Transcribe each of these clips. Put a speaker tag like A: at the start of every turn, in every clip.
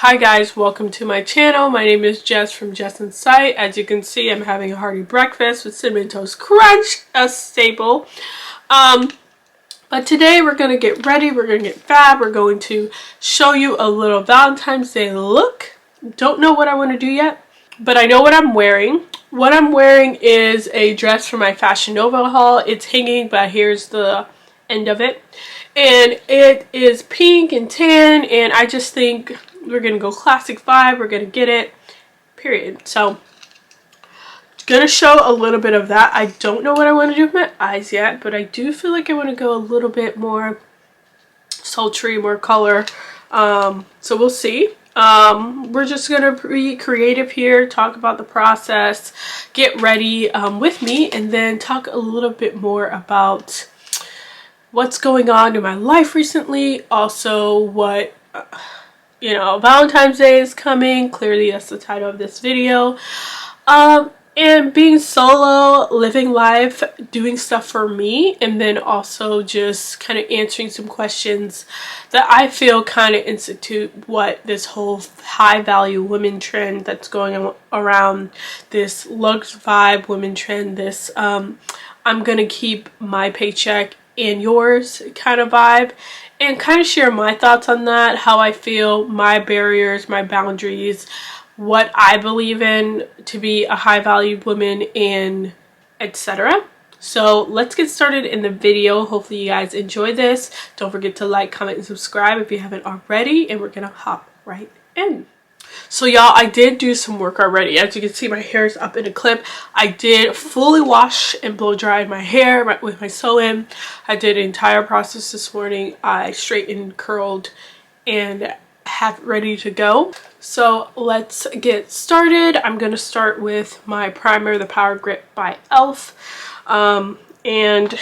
A: Hi guys, welcome to my channel. My name is Jess from Jess InSight. As you can see, I'm having a hearty breakfast with Cinnamon Toast Crunch, a staple. But today we're going to get ready, we're going to get fab, we're going to show you a little Valentine's Day look. Don't know what I want to do yet, but I know what I'm wearing. What I'm wearing is a dress from my Fashion Nova haul. It's hanging, but here's the end of it. And it is pink and tan, and I just think we're gonna go classic vibe. We're gonna get it, period. So gonna show a little bit of that. I don't know what I want to do with my eyes yet, but I do feel like I want to go a little bit more sultry, more color. So we'll see. We're just gonna be creative here, talk about the process, get ready with me, and then talk a little bit more about what's going on in my life recently. Also, what Valentine's Day is coming. Clearly that's the title of this video. And being solo, living life, doing stuff for me, and then also just kind of answering some questions that I feel kind of institute what this whole high value women trend that's going around, this luxe vibe women trend, this I'm gonna keep my paycheck and yours kind of vibe, and kind of share my thoughts on that, how I feel, my barriers, my boundaries, what I believe in to be a high valued woman, and etc. So let's get started in the video. Hopefully you guys enjoy this. Don't forget to like, comment, and subscribe if you haven't already, and we're gonna hop right in. So y'all, I did do some work already. As you can see, my hair is up in a clip. I did fully wash and blow dried my hair with my sew-in. I did the entire process this morning. I straightened, curled, and have it ready to go. So let's get started. I'm going to start with my primer, the Power Grip by e.l.f. And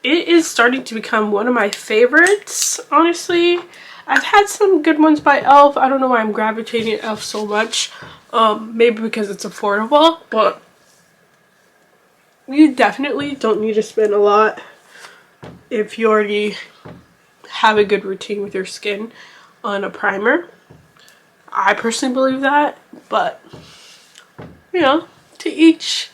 A: it is starting to become one of my favorites, honestly. I've had some good ones by e.l.f. I don't know why I'm gravitating to e.l.f. so much. Maybe because it's affordable, but you definitely don't need to spend a lot if you already have a good routine with your skin on a primer. I personally believe that, but to each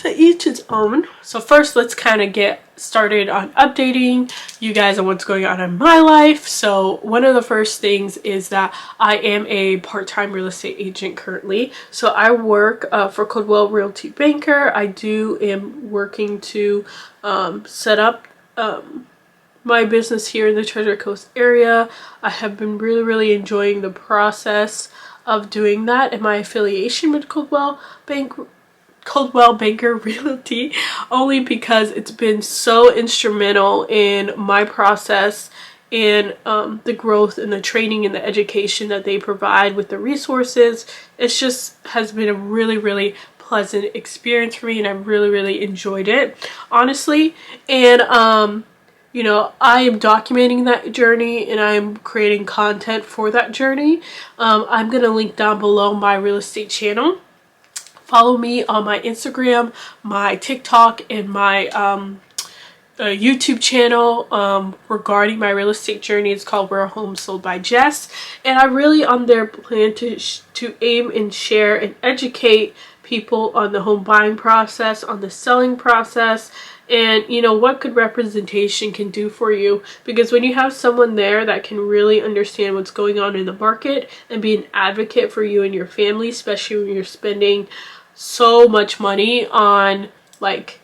A: its own. So first, let's kind of get started on updating you guys on what's going on in my life. So one of the first things is that I am a part-time real estate agent currently. So I work for Coldwell Realty Banker. I am working to set up my business here in the Treasure Coast area. I have been really enjoying the process of doing that and my affiliation with Coldwell Banker Realty, only because it's been so instrumental in my process and the growth and the training and the education that they provide with the resources. It's just has been a really pleasant experience for me, and I really enjoyed it, honestly. And I am documenting that journey, and I'm creating content for that journey. I'm gonna link down below my real estate channel. Follow me on my Instagram, my TikTok, and my YouTube channel regarding my real estate journey. It's called Where a Home Sold by Jess, and I really on there plan to aim and share and educate people on the home buying process, on the selling process, and what good representation can do for you. Because when you have someone there that can really understand what's going on in the market and be an advocate for you and your family, especially when you're spending so much money on like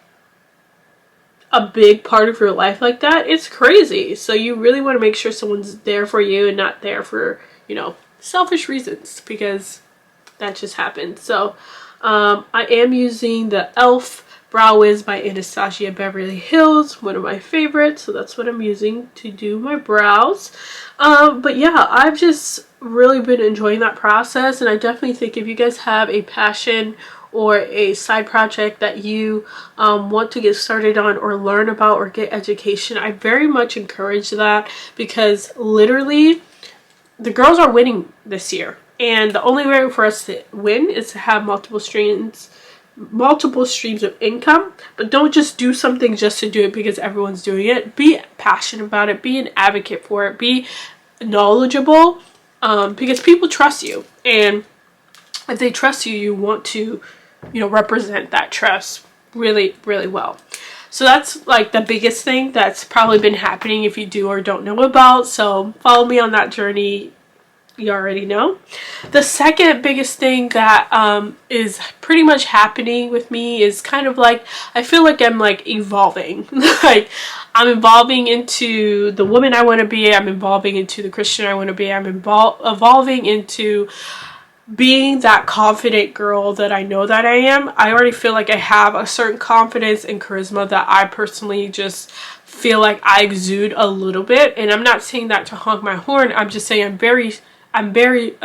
A: a big part of your life like that, it's crazy. So you really want to make sure someone's there for you and not there for selfish reasons, because that just happened. So I am using the e.l.f. Brow Wiz by Anastasia Beverly Hills, one of my favorites. So that's what I'm using to do my brows. But yeah, I've just really been enjoying that process, and I definitely think if you guys have a passion or a side project that you want to get started on or learn about or get education, I very much encourage that, because literally the girls are winning this year, and the only way for us to win is to have multiple streams of income. But don't just do something just to do it because everyone's doing it. Be passionate about it, be an advocate for it, be knowledgeable, because people trust you, and if they trust you, you want to, you know, represent that trust really, really well. So that's like the biggest thing that's probably been happening if you do or don't know about. So follow me on that journey. You already know. The second biggest thing that is pretty much happening with me is kind of like, I feel like I'm like evolving. Like I'm evolving into the woman I want to be. I'm evolving into the Christian I want to be. I'm evolving into being that confident girl that I know that I am. I already feel like I have a certain confidence and charisma that I personally just feel like I exude a little bit. And I'm not saying that to honk my horn. I'm just saying I'm very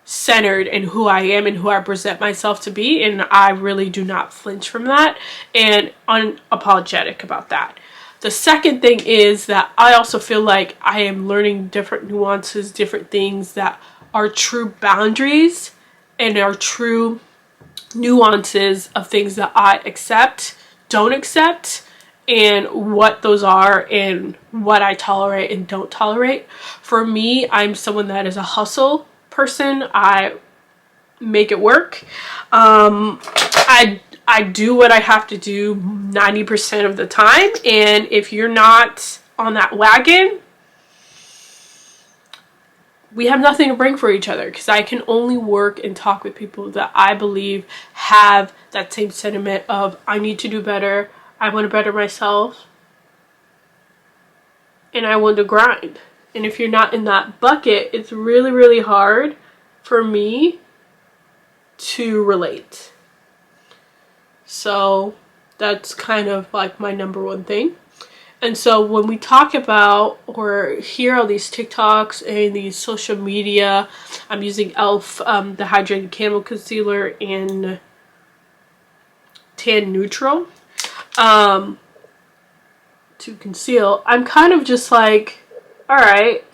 A: centered in who I am and who I present myself to be, and I really do not flinch from that and unapologetic about that. The second thing is that I also feel like I am learning different nuances, different things that are true boundaries and are true nuances of things that I accept, don't accept, and what those are and what I tolerate and don't tolerate. For me, I'm someone that is a hustle person. I make it work. I do what I have to do 90% of the time, and if you're not on that wagon, we have nothing to bring for each other, because I can only work and talk with people that I believe have that same sentiment of I need to do better, I want to better myself, and I want to grind. And if you're not in that bucket, it's really, really hard for me to relate. So that's kind of like my number one thing. And so when we talk about or hear all these TikToks and these social media, I'm using e.l.f. The Hydrated Camo Concealer in Tan Neutral to conceal. I'm kind of just like, alright,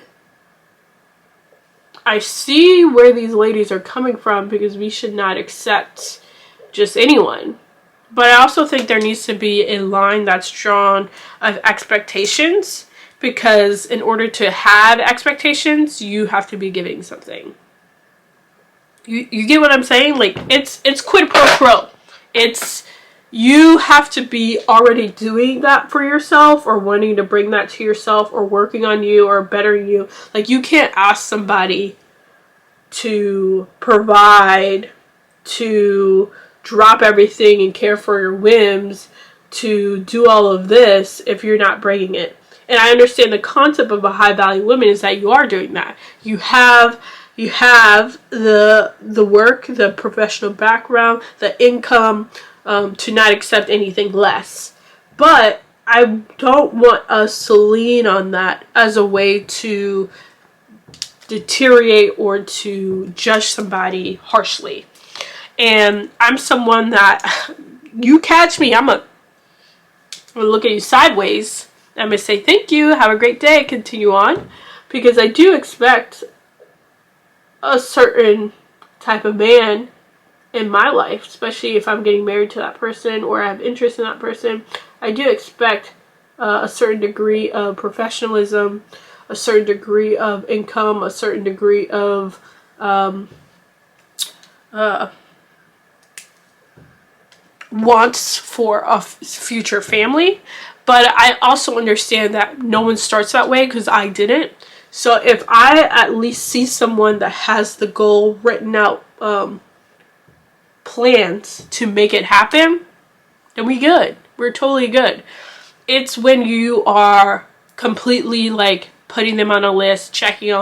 A: I see where these ladies are coming from, because we should not accept just anyone. But I also think there needs to be a line that's drawn of expectations, because in order to have expectations, you have to be giving something. You get what I'm saying? Like, it's quid pro quo. It's, you have to be already doing that for yourself, or wanting to bring that to yourself, or working on you, or bettering you. Like, you can't ask somebody to provide, to drop everything and care for your whims, to do all of this if you're not bringing it. And I understand the concept of a high value woman is that you are doing that. You have the work, the professional background, the income, to not accept anything less. But I don't want us to lean on that as a way to deteriorate or to judge somebody harshly. And I'm someone that, you catch me, I'm gonna look at you sideways. I'm gonna say thank you, have a great day, continue on, because I do expect a certain type of man in my life, especially if I'm getting married to that person or I have interest in that person. I do expect a certain degree of professionalism, a certain degree of income, a certain degree of wants for a future family. But I also understand that no one starts that way, because I didn't. So if I at least see someone that has the goal written out, plans to make it happen, then we good. We're totally good. It's when you are completely like putting them on a list, checking it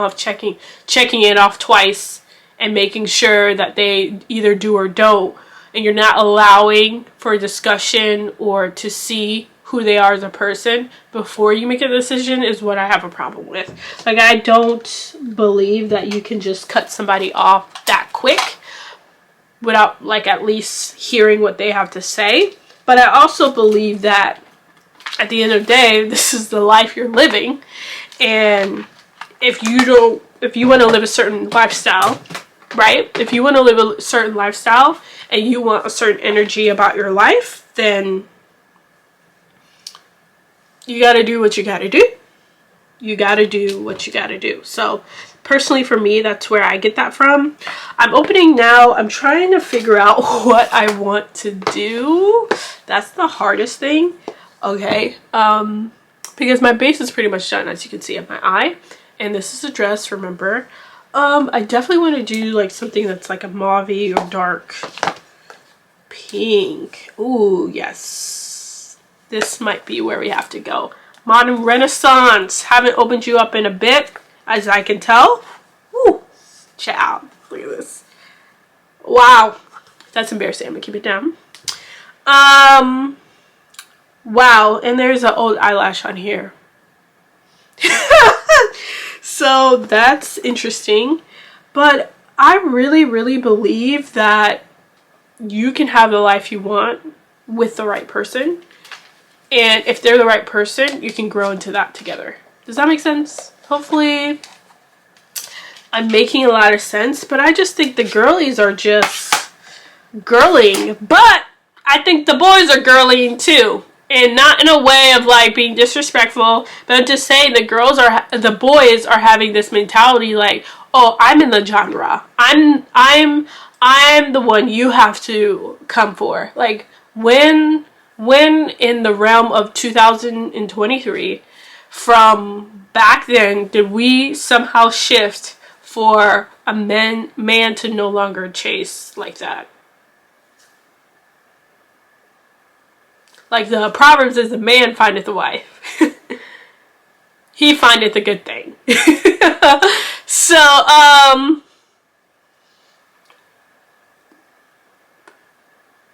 A: off twice, and making sure that they either do or don't, and you're not allowing for discussion or to see who they are as a person before you make a decision, is what I have a problem with. Like, I don't believe that you can just cut somebody off that quick without like at least hearing what they have to say. But I also believe that at the end of the day, this is the life you're living, and if you want to live a certain lifestyle, right? If you want to live a certain lifestyle and you want a certain energy about your life, then you got to do what you got to do. You got to do what you got to do. So Personally, for me, that's where I get that from. I'm opening now. I'm trying to figure out what I want to do. That's the hardest thing. Okay. Because my base is pretty much done, as you can see in my eye. And this is a dress, remember. I definitely want to do like something that's like a mauve or dark pink. Ooh, yes. This might be where we have to go. Modern Renaissance. Haven't opened you up in a bit, as I can tell. Ooh, child. Look at this. Wow. That's embarrassing. I'm gonna keep it down. Wow. And there's an old eyelash on here. So that's interesting. But I really, really believe that you can have the life you want with the right person. And if they're the right person, you can grow into that together. Does that make sense? Hopefully I'm making a lot of sense. But I just think the girlies are just girling. But I think the boys are girling too. And not in a way of like being disrespectful, but I'm just saying the boys are having this mentality like, oh, I'm in the genre. I'm the one you have to come for. Like when in the realm of 2023, from back then, did we somehow shift for a man to no longer chase like that? Like the Proverbs is, the man findeth a wife. He findeth a good thing. So,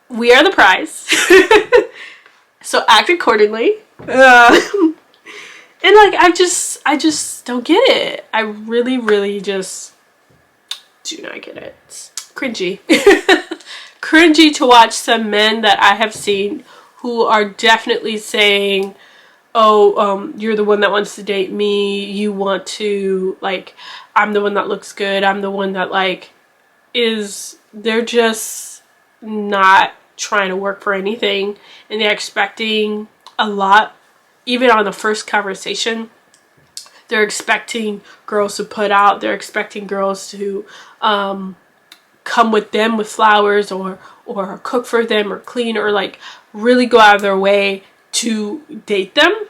A: we are the prize. So act accordingly. And like, I just don't get it. I really, really just do not get it. It's cringy. Cringy to watch some men that I have seen who are definitely saying, oh, you're the one that wants to date me. You want to, like, I'm the one that looks good. I'm the one that, like, they're just not trying to work for anything. And they're expecting a lot. Even on the first conversation, they're expecting girls to put out. They're expecting girls to come with them with flowers or cook for them or clean or like really go out of their way to date them,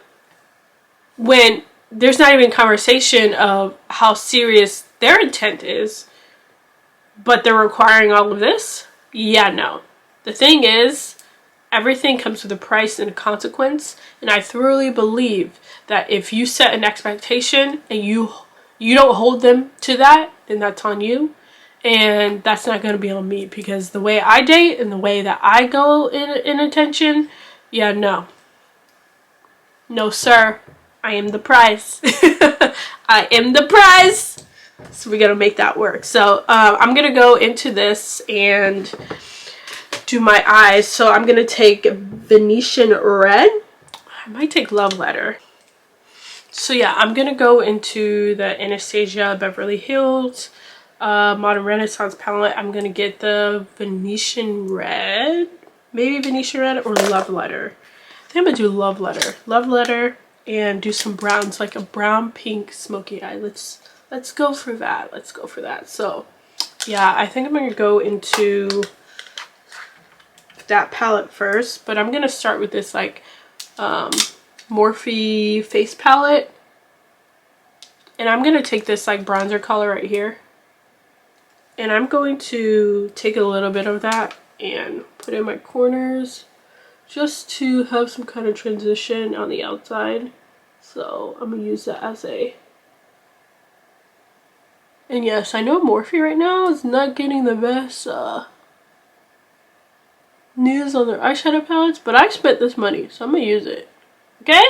A: when there's not even conversation of how serious their intent is, but they're requiring all of this. Yeah, no. The thing is, everything comes with a price and a consequence, and I thoroughly believe that if you set an expectation and you don't hold them to that, then that's on you. And that's not going to be on me, because the way I date and the way that I go in attention, yeah, no. No, sir. I am the prize. I am the prize. So we got to make that work. So I'm going to go into this and do my eyes. So I'm going to take Venetian Red. I might take Love Letter. So yeah, I'm going to go into the Anastasia Beverly Hills Modern Renaissance palette. I'm gonna get the Venetian Red, maybe Venetian Red or Love Letter. I think I'm gonna do Love Letter, and do some browns, like a brown pink smoky eye. Let's go for that. So yeah, I think I'm gonna go into that palette first, but I'm gonna start with this like Morphe face palette, and I'm gonna take this like bronzer color right here. And I'm going to take a little bit of that and put in my corners just to have some kind of transition on the outside. So I'm going to use that as a... And yes, I know Morphe right now is not getting the best news on their eyeshadow palettes, but I spent this money, so I'm going to use it. Okay?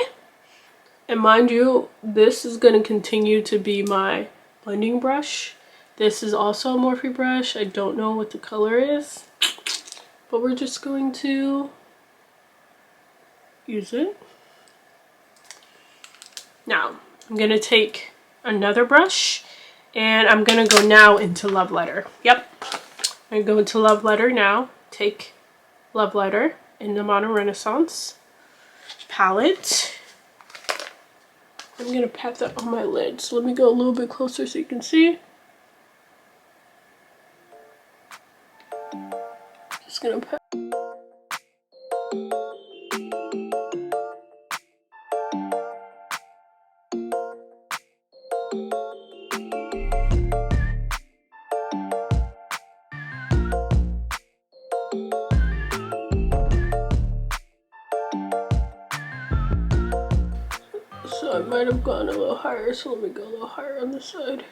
A: And mind you, this is going to continue to be my blending brush. This is also a Morphe brush. I don't know what the color is, but we're just going to use it. Now, I'm going to take another brush, and I'm going to go now into Love Letter. Yep. I'm going to go into Love Letter now. Take Love Letter in the Modern Renaissance palette. I'm gonna pat that on my lid. So let me go a little bit closer so you can see. Just gonna pat. So I might have gone a little higher, so let me go a little higher on this side.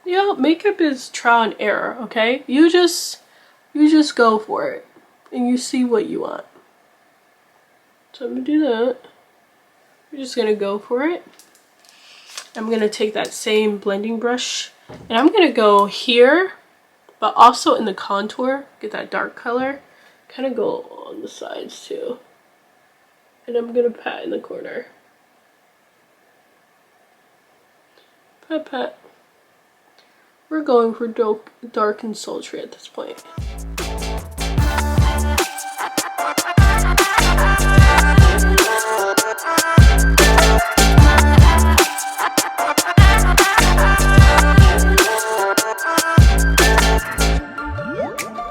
A: Yeah, makeup is trial and error, okay? You just go for it and you see what you want. So I'm gonna do that. We're just gonna go for it. I'm gonna take that same blending brush and I'm gonna go here, but also in the contour, get that dark color, kind of go on the sides too. And I'm gonna pat in the corner. Pat, pat. We're going for dark and sultry at this point.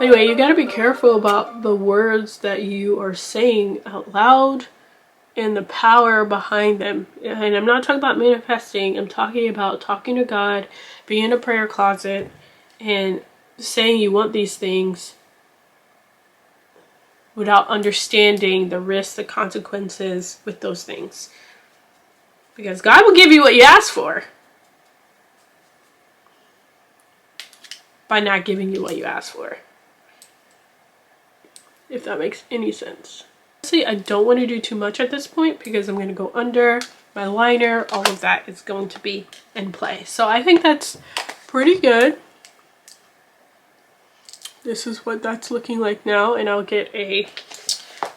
A: Anyway, you gotta be careful about the words that you are saying out loud and the power behind them. And I'm not talking about manifesting, I'm talking about talking to God, being in a prayer closet, and saying you want these things without understanding the risks, the consequences with those things. Because God will give you what you ask for by not giving you what you ask for. If that makes any sense. Honestly, I don't want to do too much at this point because I'm going to go under my liner. All of that is going to be in play. So I think that's pretty good. This is what that's looking like now, and I'll get a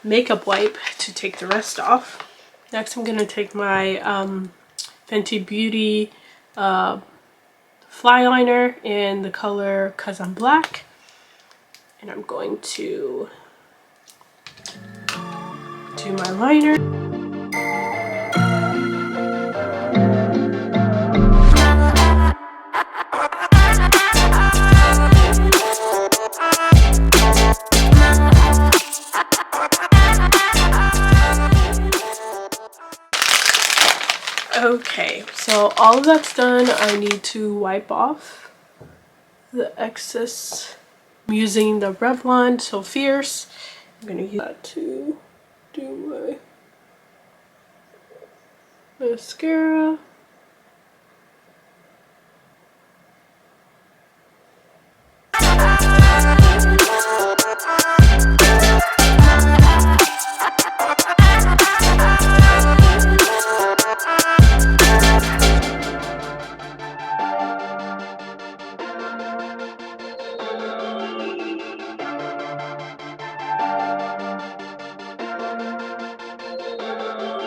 A: makeup wipe to take the rest off. Next, I'm going to take my Fenty Beauty fly liner in the color 'Cause I'm Black, and I'm going to do my liner. Okay, so all of that's done. I need to wipe off the excess. I'm using the Revlon So Fierce. I'm gonna use that to do my mascara.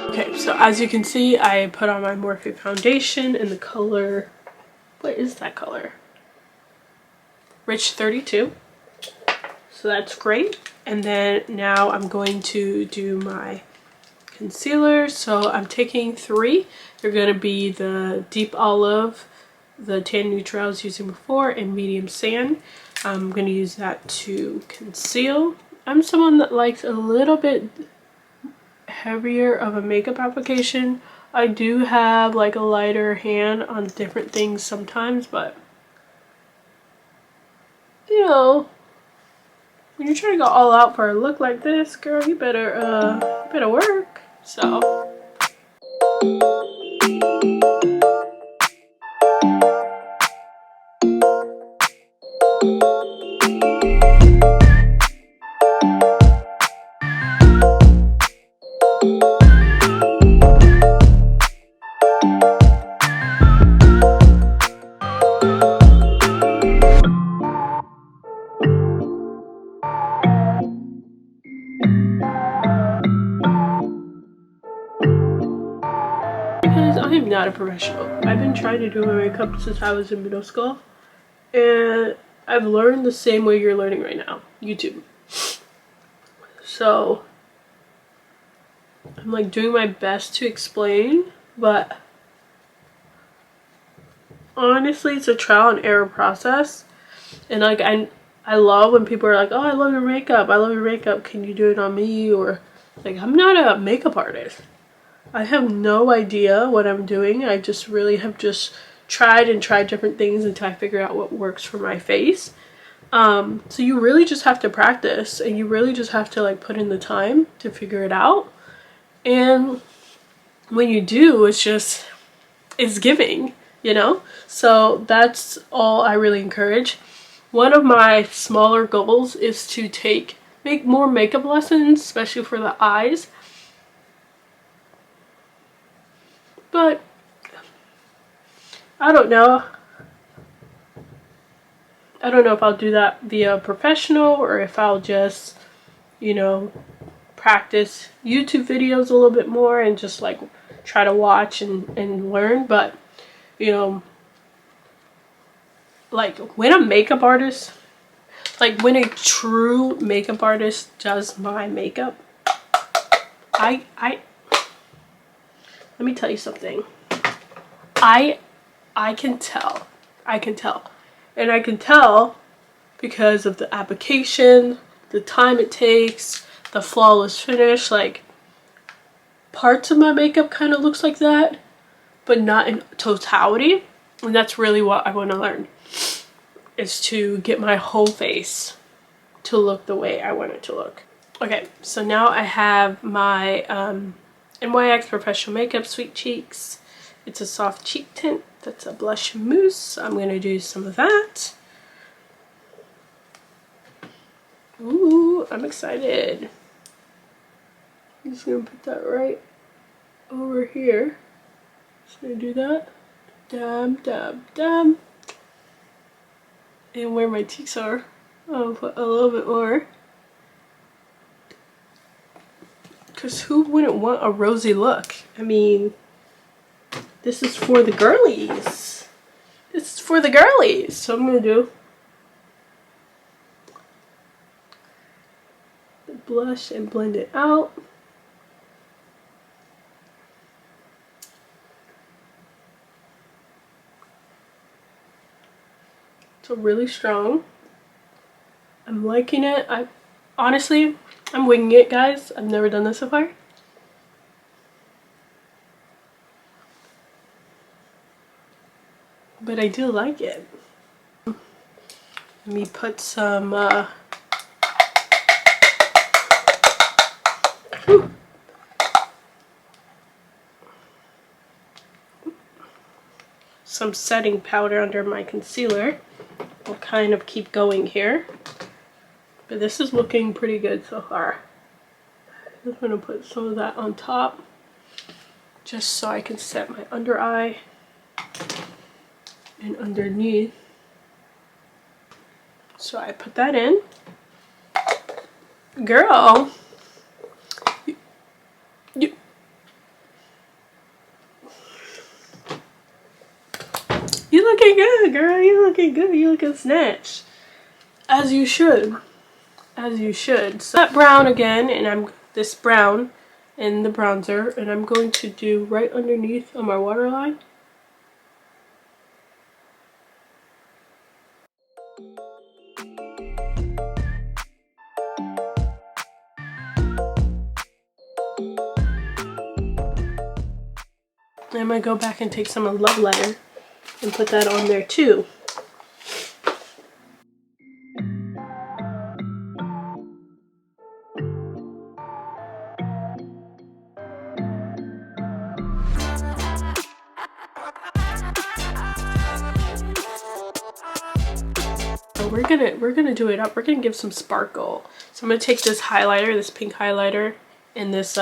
A: Okay, so as you can see, I put on my Morphe foundation in the color, what is that color? Rich 32. So that's great. And then now I'm going to do my concealer. So I'm taking 3. They're going to be the Deep Olive, the Tan Neutral I was using before, and Medium Sand. I'm going to use that to conceal. I'm someone that likes a little bit heavier of a makeup application. I do have like a lighter hand on different things sometimes, but you know, when you're trying to go all out for a look like this, girl, you better work. So because I am not a professional. I've been trying to do my makeup since I was in middle school, and I've learned the same way you're learning right now, YouTube. So I'm like doing my best to explain, but honestly, it's a trial and error process. And like I love when people are like, oh, I love your makeup, I love your makeup, can you do it on me? Or like, I'm not a makeup artist. I have no idea what I'm doing. I just really have just tried different things until I figure out what works for my face. So you really just have to practice, and you really just have to like put in the time to figure it out. And when you do, it's giving, you know? So that's all I really encourage. One of my smaller goals is to make more makeup lessons, especially for the eyes. But I don't know. I don't know if I'll do that via professional or if I'll just, you know, practice YouTube videos a little bit more and just like try to watch and learn. But, you know, like when a makeup artist, like when a true makeup artist does my makeup, I let me tell you something. I can tell. I can tell. And I can tell because of the application, the time it takes, the flawless finish. Like, parts of my makeup kind of looks like that, but not in totality. And that's really what I want to learn, is to get my whole face to look the way I want it to look. Okay, so now I have my NYX Professional Makeup Sweet Cheeks. It's a soft cheek tint. That's a blush mousse. I'm going to do some of that. Ooh, I'm excited. I'm just going to put that right over here. Just going to do that. Dab, dab, dab. And where my cheeks are, I'll put a little bit more. Because who wouldn't want a rosy look? I mean, this is for the girlies. This is for the girlies. So I'm going to do the blush and blend it out. So really strong. I'm liking it. Honestly, I'm winging it, guys. I've never done this so far. But I do like it. Let me put some setting powder under my concealer. We'll kind of keep going here. But this is looking pretty good so far. I'm just going to put some of that on top, just so I can set my under eye and underneath. So I put that in. Girl, you looking good, girl. You looking good. You looking snatched. As you should. As you should. So that brown again, and I'm this brown in the bronzer, and I'm going to do right underneath on my waterline. I'm going to go back and take some of Love Letter and put that on there too. So we're gonna do it up. We're gonna give some sparkle. So I'm gonna take this highlighter, this pink highlighter, and this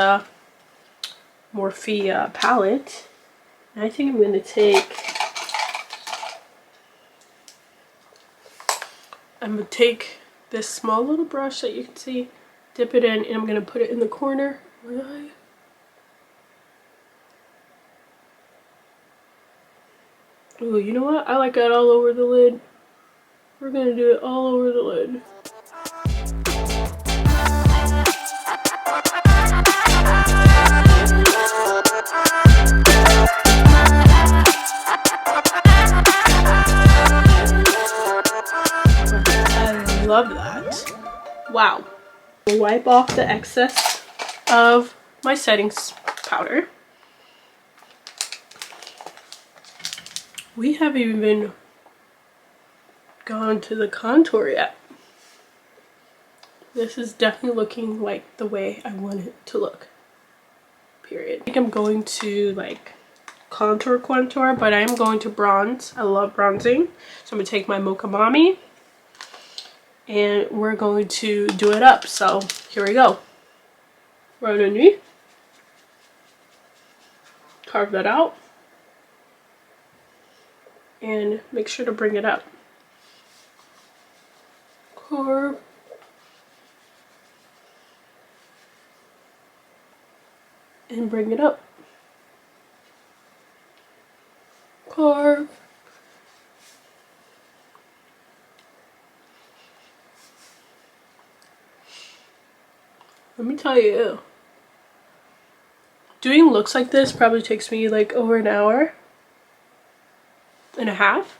A: Morphe palette. And I think I'm gonna take this small little brush that you can see, dip it in, and I'm gonna put it in the corner. Ooh, you know what? I like that all over the lid. We're gonna do it all over the lid. Wow. I'll wipe off the excess of my settings powder. We haven't even gone to the contour yet. This is definitely looking like the way I want it to look. Period. I think I'm going to like contour, but I am going to bronze. I love bronzing. So I'm gonna take my Mocha Mommy and we're going to do it up. So here we go. Right underneath. Carve that out. And make sure to bring it up. Carve. And bring it up. Carve. Let me tell you, doing looks like this probably takes me like over an hour and a half.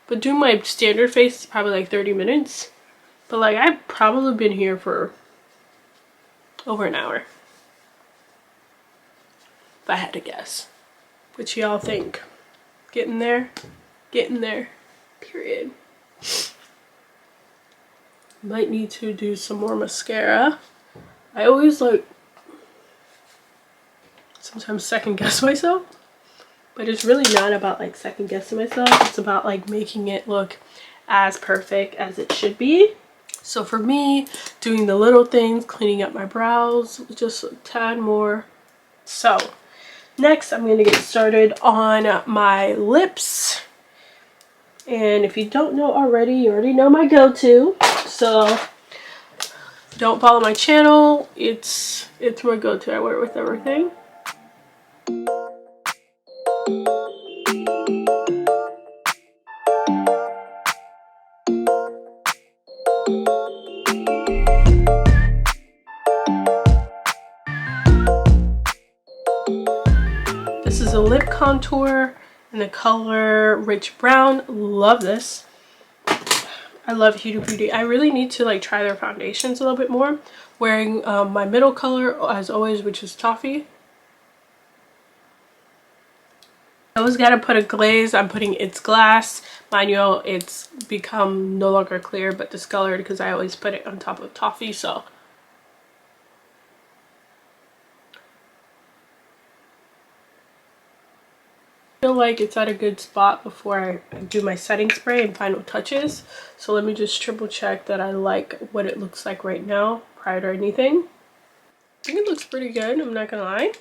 A: But doing my standard face is probably like 30 minutes. But like I've probably been here for over an hour. If I had to guess. What y'all think? Getting there? Getting there. Period. Might need to do some more mascara. I always like sometimes second guess myself. But it's really not about like second guessing myself. It's about like making it look as perfect as it should be. So for me, doing the little things, cleaning up my brows, just a tad more. So next, I'm going to get started on my lips. And if you don't know already, you already know my go-to. So don't follow my channel. It's my go-to. I wear it with everything. This is a lip contour in the color Rich Brown. Love this. I love Huda Beauty. I really need to like try their foundations a little bit more. Wearing my middle color as always, which is Toffee. I always gotta put a glaze. I'm putting It's Glass. Mind you, it's become no longer clear but discolored because I always put it on top of Toffee. So I feel like it's at a good spot before I do my setting spray and final touches. So let me just triple check that I like what it looks like right now prior to anything. I think it looks pretty good, I'm not gonna lie.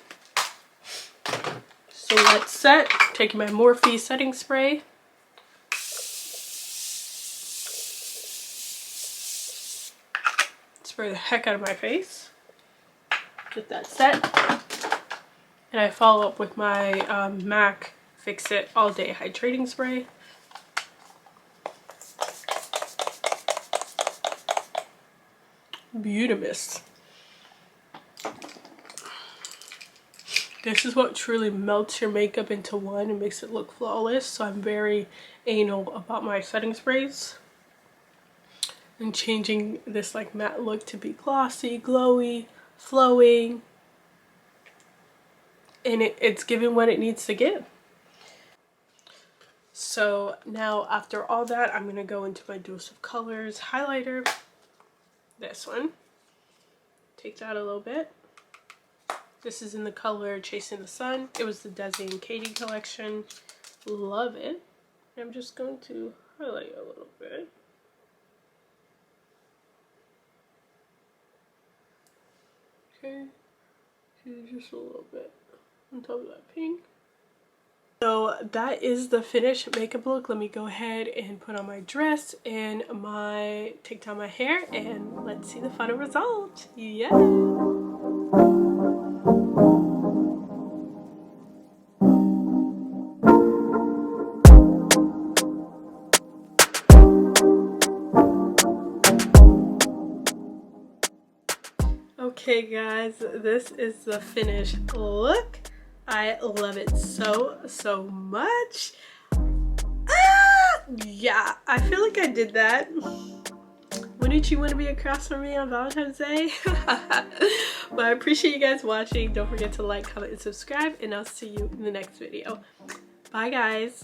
A: So let's set. Taking my Morphe setting spray. Spray the heck out of my face. Get that set. And I follow up with my MAC Fix It All Day Hydrating Spray. Beautimous. This is what truly melts your makeup into one and makes it look flawless. So I'm very anal about my setting sprays. And changing this like matte look to be glossy, glowy, flowing. And it's giving what it needs to give. So now after all that, I'm going to go into my Dose of Colors highlighter. This one. Take that a little bit. This is in the color Chasing the Sun. It was the Desi and Katie collection. Love it. I'm just going to highlight a little bit. Okay. Just a little bit on top of that pink. So that is the finished makeup look. Let me go ahead and put on my dress and take down my hair and let's see the final result. Yeah. Okay guys, this is the finished look. I love it so much. Yeah, I feel like I did that. Wouldn't you want to be across from me on Valentine's Day? But I appreciate you guys watching. Don't forget to like, comment, and subscribe, and I'll see you in the next video. Bye, guys.